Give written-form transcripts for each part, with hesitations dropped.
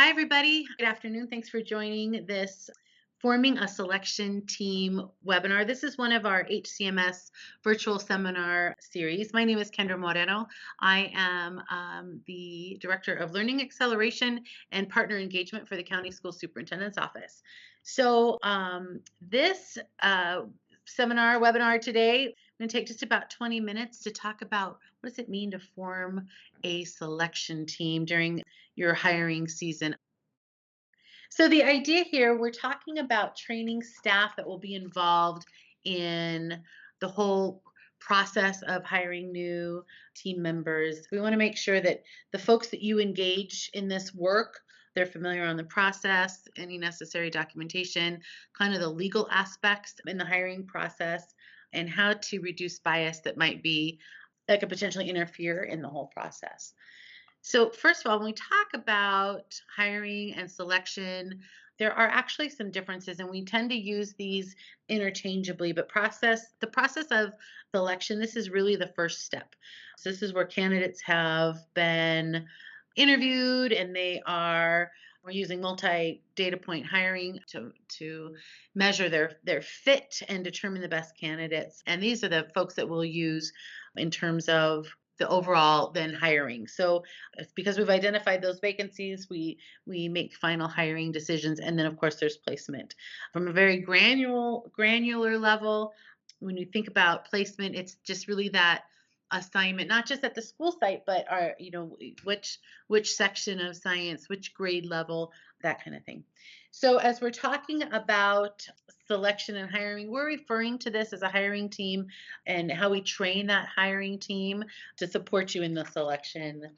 Hi, everybody. Good afternoon. Thanks for joining this Forming a Selection Team webinar. This is one of our HCMS virtual seminar series. My name is Kendra Moreno. I am the Director of Learning Acceleration and Partner Engagement for the County School Superintendent's Office. This seminar webinar today, I'm going to take just about 20 minutes to talk about what does it mean to form a selection team during your hiring season. So the idea here, we're talking about training staff that will be involved in the whole process of hiring new team members. We want to make sure that the folks that you engage in this work, they're familiar on the process, any necessary documentation, kind of the legal aspects in the hiring process, and how to reduce bias that could potentially interfere in the whole process. So, first of all, when we talk about hiring and selection, there are actually some differences, and we tend to use these interchangeably. But the process of selection, this is really the first step. So, this is where candidates have been interviewed, and we're using multi data point hiring to measure their fit and determine the best candidates. And these are the folks that we'll use in terms of the overall then hiring. So it's because we've identified those vacancies, we make final hiring decisions, and then of course there's placement. From a very granular level, when you think about placement, it's just really that assignment, not just at the school site, but which section of science, which grade level, that kind of thing. So as we're talking about selection and hiring, we're referring to this as a hiring team and how we train that hiring team to support you in the selection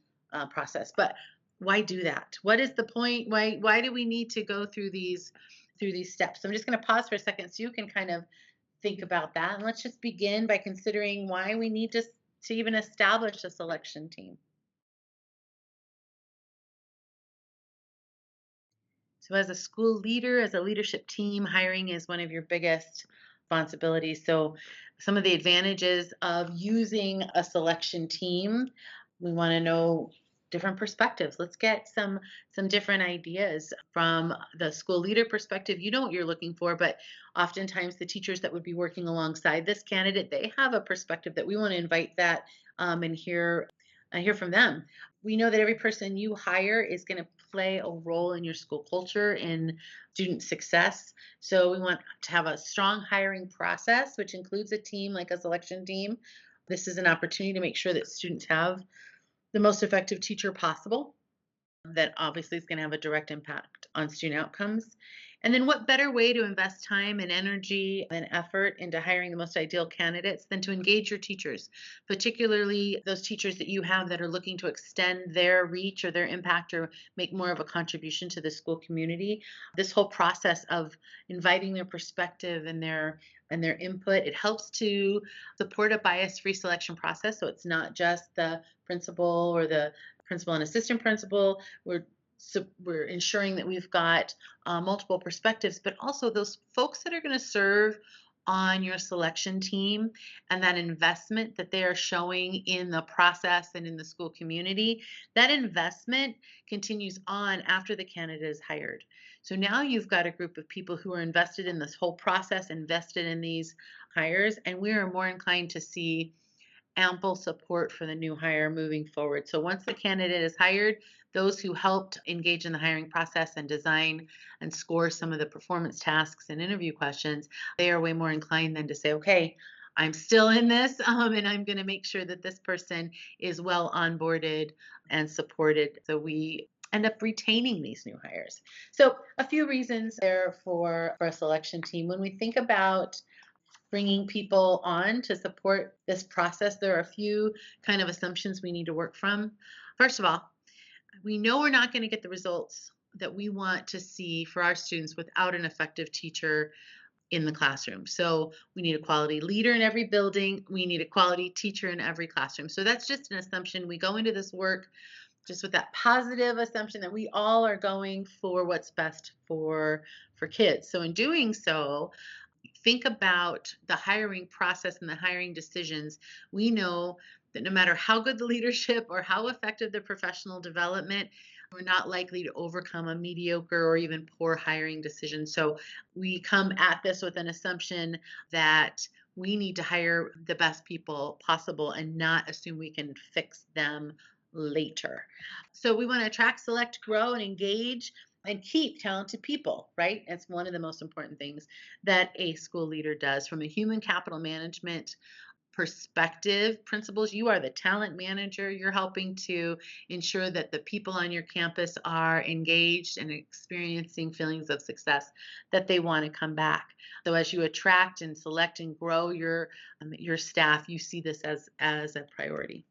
process. But why do that? What is the point? Why do we need to go through these steps? So I'm just going to pause for a second so you can kind of think about that. And let's just begin by considering why we need to even establish a selection team. So, as a school leader, as a leadership team, hiring is one of your biggest responsibilities. So, some of the advantages of using a selection team, we want to know different perspectives. Let's get some different ideas from the school leader perspective. You know what you're looking for, but oftentimes the teachers that would be working alongside this candidate, they have a perspective that we want to invite that and hear from them. We know that every person you hire is going to play a role in your school culture, in student success. So we want to have a strong hiring process, which includes a team like a selection team. This is an opportunity to make sure that students have the most effective teacher possible. That obviously is going to have a direct impact on student outcomes. And then, what better way to invest time and energy and effort into hiring the most ideal candidates than to engage your teachers, particularly those teachers that you have that are looking to extend their reach or their impact or make more of a contribution to the school community? This whole process of inviting their perspective and their input, it helps to support a bias-free selection process. So it's not just the principal or the principal and assistant principal. We're ensuring that we've got multiple perspectives, but also those folks that are going to serve on your selection team and that investment that they are showing in the process and in the school community, that investment continues on after the candidate is hired. So now you've got a group of people who are invested in this whole process, invested in these hires, and we are more inclined to see ample support for the new hire moving forward. So once the candidate is hired, those who helped engage in the hiring process and design and score some of the performance tasks and interview questions, they are way more inclined than to say, okay, I'm still in this, and I'm going to make sure that this person is well onboarded and supported. So we end up retaining these new hires. So a few reasons there for a selection team. When we think about bringing people on to support this process, there are a few kind of assumptions we need to work from. First of all, we know we're not going to get the results that we want to see for our students without an effective teacher in the classroom. So we need a quality leader in every building. We need a quality teacher in every classroom. So that's just an assumption. We go into this work just with that positive assumption that we all are going for what's best for kids. So in doing so, think about the hiring process and the hiring decisions. We know that no matter how good the leadership or how effective the professional development, We're not likely to overcome a mediocre or even poor hiring decision. So we come at this with an assumption that we need to hire the best people possible and not assume we can fix them later. So we want to attract, select, grow, and engage and keep talented people, right? It's one of the most important things that a school leader does from a human capital management perspective. Principals, you are the talent manager. You're helping to ensure that the people on your campus are engaged and experiencing feelings of success, that they want to come back. So as you attract and select and grow your staff, you see this as a priority.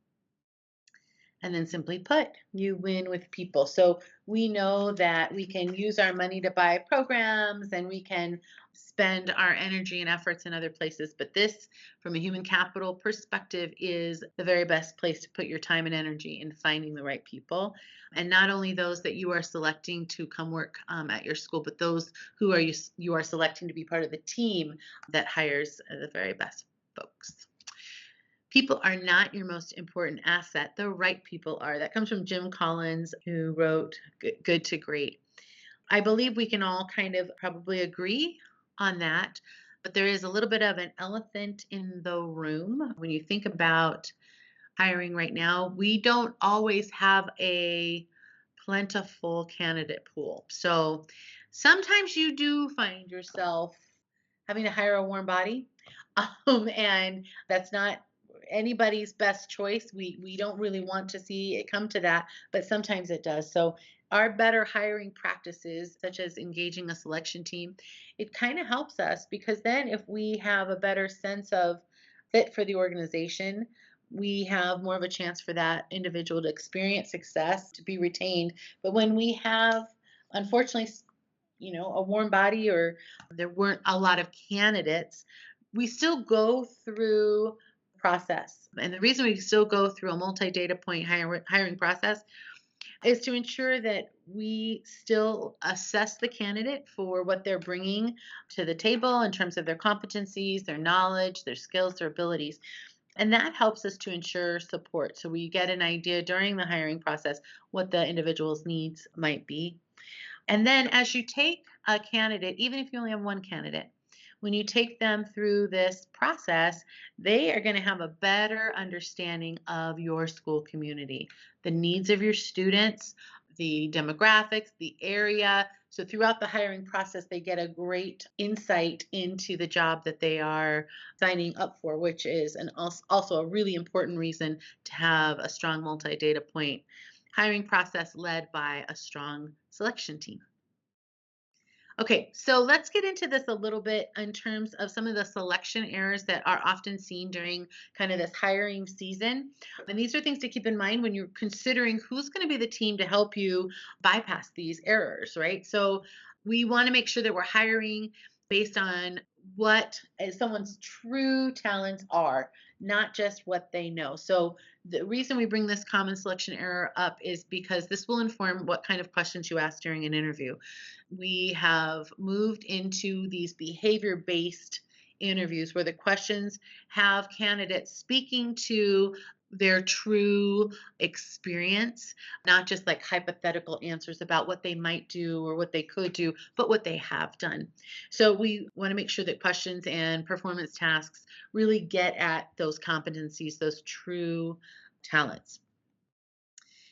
And then simply put, you win with people. So we know that we can use our money to buy programs and we can spend our energy and efforts in other places. But this, from a human capital perspective, is the very best place to put your time and energy in finding the right people. And not only those that you are selecting to come work at your school, but those who you are selecting to be part of the team that hires the very best folks. People are not your most important asset. The right people are. That comes from Jim Collins, who wrote Good to Great. I believe we can all kind of probably agree on that, but there is a little bit of an elephant in the room. When you think about hiring right now, we don't always have a plentiful candidate pool. So sometimes you do find yourself having to hire a warm body. And that's not anybody's best choice. We don't really want to see it come to that, but sometimes it does. So our better hiring practices, such as engaging a selection team, it kind of helps us because then if we have a better sense of fit for the organization, we have more of a chance for that individual to experience success, to be retained. But when we have, unfortunately, a warm body or there weren't a lot of candidates, we still go through process. And the reason we still go through a multi-data point hiring process is to ensure that we still assess the candidate for what they're bringing to the table in terms of their competencies, their knowledge, their skills, their abilities. And that helps us to ensure support. So we get an idea during the hiring process what the individual's needs might be. And then as you take a candidate, even if you only have one candidate, when you take them through this process, they are going to have a better understanding of your school community, the needs of your students, the demographics, the area. So throughout the hiring process, they get a great insight into the job that they are signing up for, which is also a really important reason to have a strong multi-data point hiring process led by a strong selection team. Okay, so let's get into this a little bit in terms of some of the selection errors that are often seen during kind of this hiring season. And these are things to keep in mind when you're considering who's going to be the team to help you bypass these errors, right? So we want to make sure that we're hiring based on what someone's true talents are, not just what they know. So the reason we bring this common selection error up is because this will inform what kind of questions you ask during an interview. We have moved into these behavior based interviews where the questions have candidates speaking to their true experience, not just like hypothetical answers about what they might do or what they could do, but what they have done. So we want to make sure that questions and performance tasks really get at those competencies, those true talents.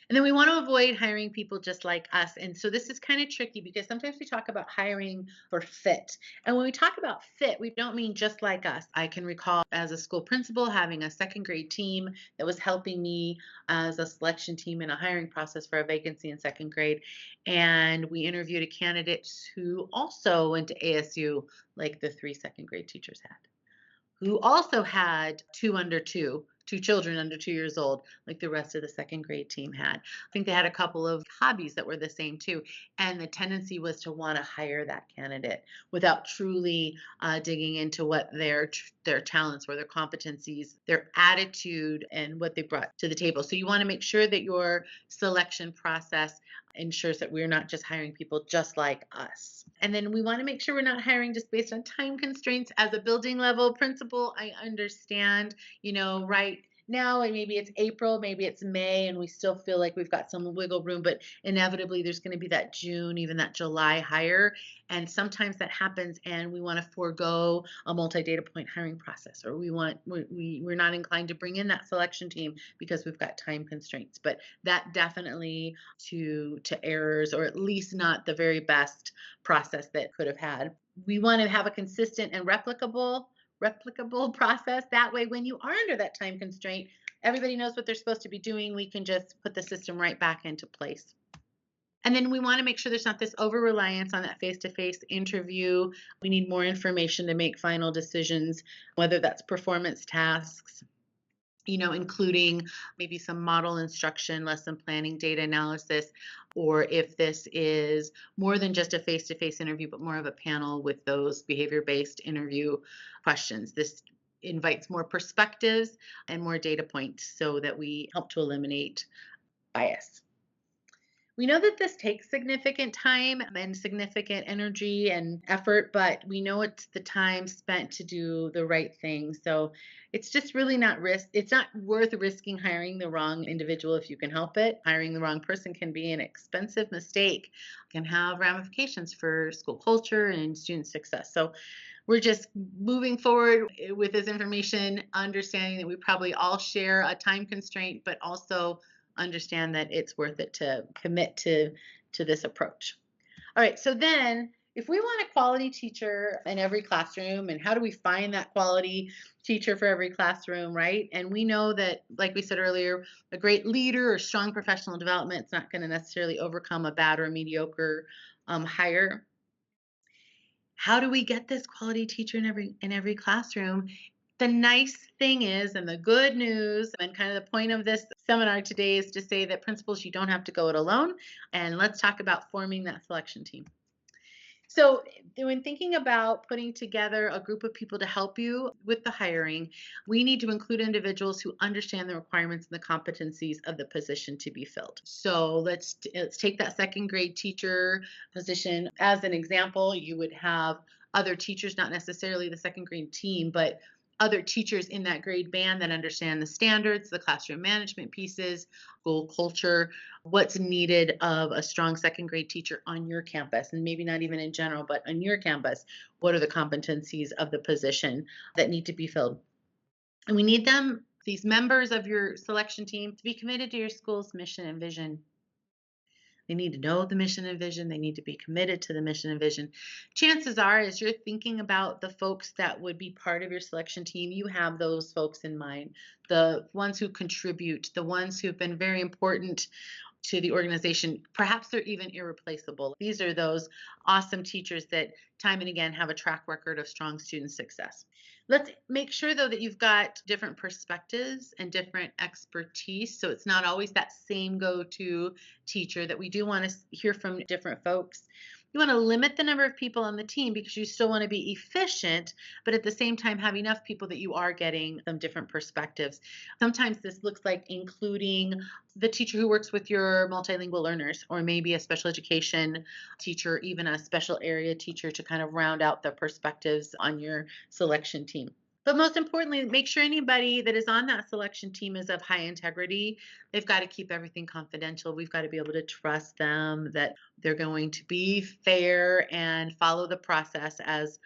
And then we want to avoid hiring people just like us. And so this is kind of tricky because sometimes we talk about hiring for fit. And when we talk about fit, we don't mean just like us. I can recall as a school principal having a second grade team that was helping me as a selection team in a hiring process for a vacancy in second grade. And we interviewed a candidate who also went to ASU, like the three second grade teachers had, who also had two children under 2 years old, like the rest of the second grade team had. I think they had a couple of hobbies that were the same too. And the tendency was to want to hire that candidate without truly digging into what their talents were, their competencies, their attitude, and what they brought to the table. So you want to make sure that your selection process ensures that we're not just hiring people just like us. And then we want to make sure we're not hiring just based on time constraints. As a building level principal, I understand, right now, and maybe it's April, maybe it's May, and we still feel like we've got some wiggle room, but inevitably there's going to be that June, even that July hire. And sometimes that happens, and we want to forego a multi-data point hiring process, or we're not inclined to bring in that selection team because we've got time constraints. But that definitely to errors, or at least not the very best process that could have had. We want to have a consistent and replicable process. That way, when you are under that time constraint, everybody knows what they're supposed to be doing. We can just put the system right back into place. And then we want to make sure there's not this over reliance on that face to face interview. We need more information to make final decisions, whether that's performance tasks, including maybe some model instruction, lesson planning, data analysis, or if this is more than just a face to face interview, but more of a panel with those behavior based interview questions. This invites more perspectives and more data points so that we help to eliminate bias. We know that this takes significant time and significant energy and effort, but we know it's the time spent to do the right thing. So it's just really it's not worth risking hiring the wrong individual if you can help it. Hiring the wrong person can be an expensive mistake, can have ramifications for school culture and student success. So we're just moving forward with this information, understanding that we probably all share a time constraint, but also understand that it's worth it to commit to this approach. All right, so then if we want a quality teacher in every classroom, and how do we find that quality teacher for every classroom, right? And we know that, like we said earlier, a great leader or strong professional development is not going to necessarily overcome a bad or a mediocre hire. How do we get this quality teacher in every classroom? The nice thing is, and the good news, and kind of the point of this seminar today is to say that principals, you don't have to go it alone. And let's talk about forming that selection team. So, when thinking about putting together a group of people to help you with the hiring, we need to include individuals who understand the requirements and the competencies of the position to be filled. So, let's take that second grade teacher position as an example. You would have other teachers, not necessarily the second grade team, but other teachers in that grade band that understand the standards, the classroom management pieces, school culture, what's needed of a strong second grade teacher on your campus, and maybe not even in general, but on your campus. What are the competencies of the position that need to be filled? And we need these members of your selection team, to be committed to your school's mission and vision. They need to know the mission and vision. They need to be committed to the mission and vision. Chances are, as you're thinking about the folks that would be part of your selection team, you have those folks in mind. The ones who contribute, the ones who've been very important to the organization. Perhaps they're even irreplaceable. These are those awesome teachers that time and again have a track record of strong student success. Let's make sure, though, that you've got different perspectives and different expertise. So it's not always that same go to teacher, that we do want to hear from different folks. You want to limit the number of people on the team because you still want to be efficient, but at the same time have enough people that you are getting some different perspectives. Sometimes this looks like including the teacher who works with your multilingual learners, or maybe a special education teacher, even a special area teacher, to kind of round out the perspectives on your selection team. But most importantly, make sure anybody that is on that selection team is of high integrity. They've got to keep everything confidential. We've got to be able to trust them, that they're going to be fair and follow the process as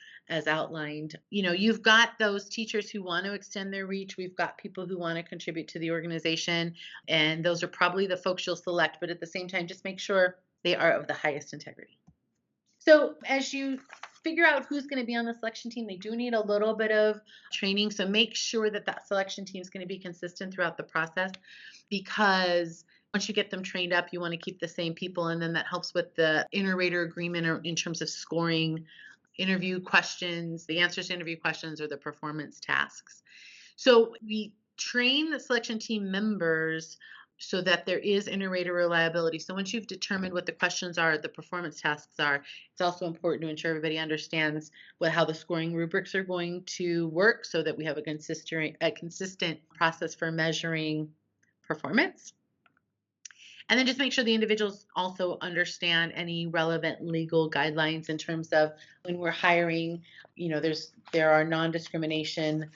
outlined. You've got those teachers who want to extend their reach. We've got people who want to contribute to the organization, and those are probably the folks you'll select. But at the same time, just make sure they are of the highest integrity. So as you figure out who's going to be on the selection team, they do need a little bit of training. So make sure that that selection team is going to be consistent throughout the process, because once you get them trained up, you want to keep the same people. And then that helps with the inter-rater agreement in terms of scoring interview questions, the answers to interview questions, or the performance tasks. So we train the selection team members so that there is inter-rater reliability. So once you've determined what the questions are, the performance tasks are, it's also important to ensure everybody understands how the scoring rubrics are going to work, so that we have a consistent process for measuring performance. And then just make sure the individuals also understand any relevant legal guidelines in terms of when we're hiring. There are non-discrimination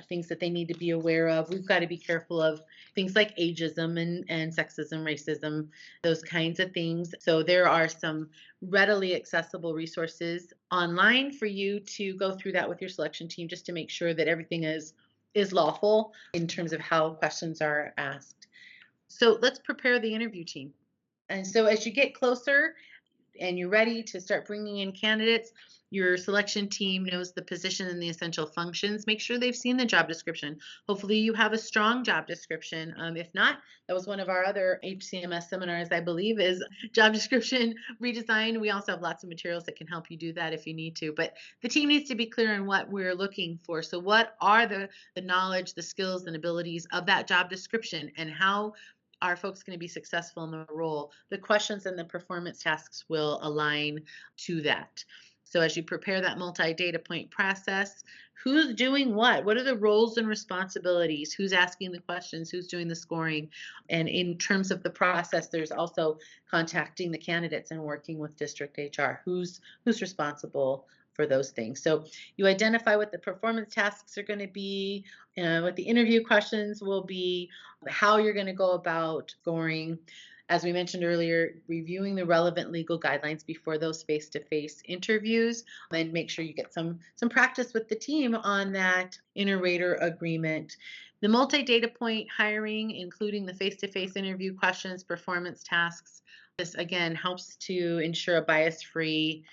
things that they need to be aware of. We've got to be careful of things like ageism and sexism, racism, those kinds of things. So there are some readily accessible resources online for you to go through that with your selection team just to make sure that everything is lawful in terms of how questions are asked. So let's prepare the interview team. And so as you get closer and you're ready to start bringing in candidates, your selection team knows the position and the essential functions. Make sure they've seen the job description. Hopefully, you have a strong job description. If not, that was one of our other HCMS seminars, I believe, is job description redesign. We also have lots of materials that can help you do that if you need to. But the team needs to be clear on what we're looking for. So, what are the knowledge, the skills, and abilities of that job description, and how are folks going to be successful in the role? The questions and the performance tasks will align to that. So as you prepare that multi-data point process, who's doing what? What are the roles and responsibilities? Who's asking the questions? Who's doing the scoring? And in terms of the process, there's also contacting the candidates and working with district HR. Who's responsible for those things? So you identify what the performance tasks are going to be, what the interview questions will be, how you're going to go about scoring. As we mentioned earlier, reviewing the relevant legal guidelines before those face-to-face interviews, and make sure you get some practice with the team on that inter-rater agreement. The multi-data point hiring, including the face-to-face interview questions, performance tasks, this again helps to ensure a bias-free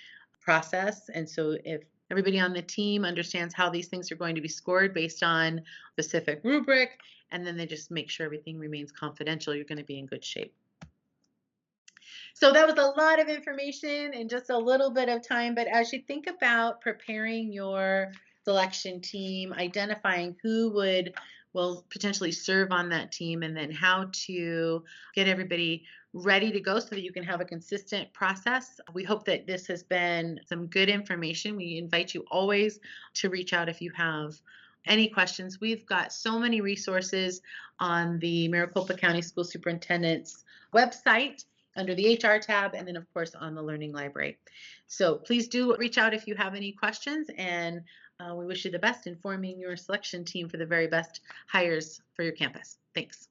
process. And so if everybody on the team understands how these things are going to be scored based on specific rubric, and then they just make sure everything remains confidential, you're going to be in good shape. So that was a lot of information in just a little bit of time. But as you think about preparing your selection team, identifying who will potentially serve on that team, and then how to get everybody ready to go so that you can have a consistent process. We hope that this has been some good information. We invite you always to reach out if you have any questions. We've got so many resources on the Maricopa County School Superintendent's website under the HR tab, and then of course on the Learning Library. So please do reach out if you have any questions, and we wish you the best in forming your selection team for the very best hires for your campus. Thanks.